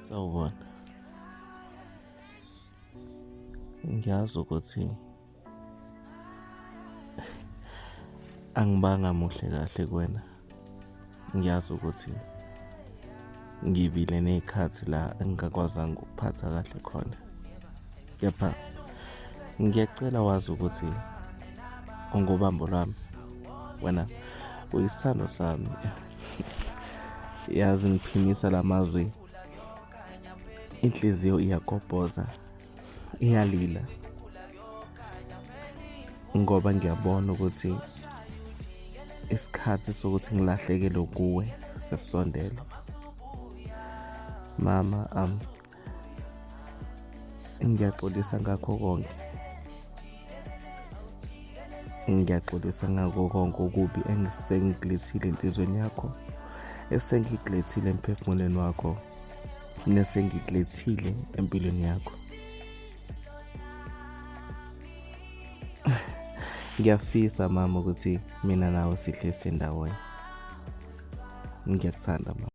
Sawubona, ngiyazi ukuthi angibanga muhle kahle kuwena. Ngiyazi ukuthi ngibile nezikhathi la engingakwazanga ukuphatha kahle khona. Kepha ngiyacela wazi ukuthi ungubambo lwami, wena uyisithando sami. Yazi ngiphimisa la mazwi, inhliziyo iyagobhoza, iyalila ngoba ngiyabona ukuthi isikhathi sokuthi ngilahlekelwe kuwe sesisondele. Mama, ngiyaxolisa ngakho konke. Ngiyaxolisa ngakho konke okubi engisengikulethile enhlizweni yakho, esengikukulethile emphefumulweni wakho, nesengikukulethile empilweni yakho. Ngiyafisa mama ukuthi mina nawe sihlezi ndawonye. Ngiyakuthanda mama.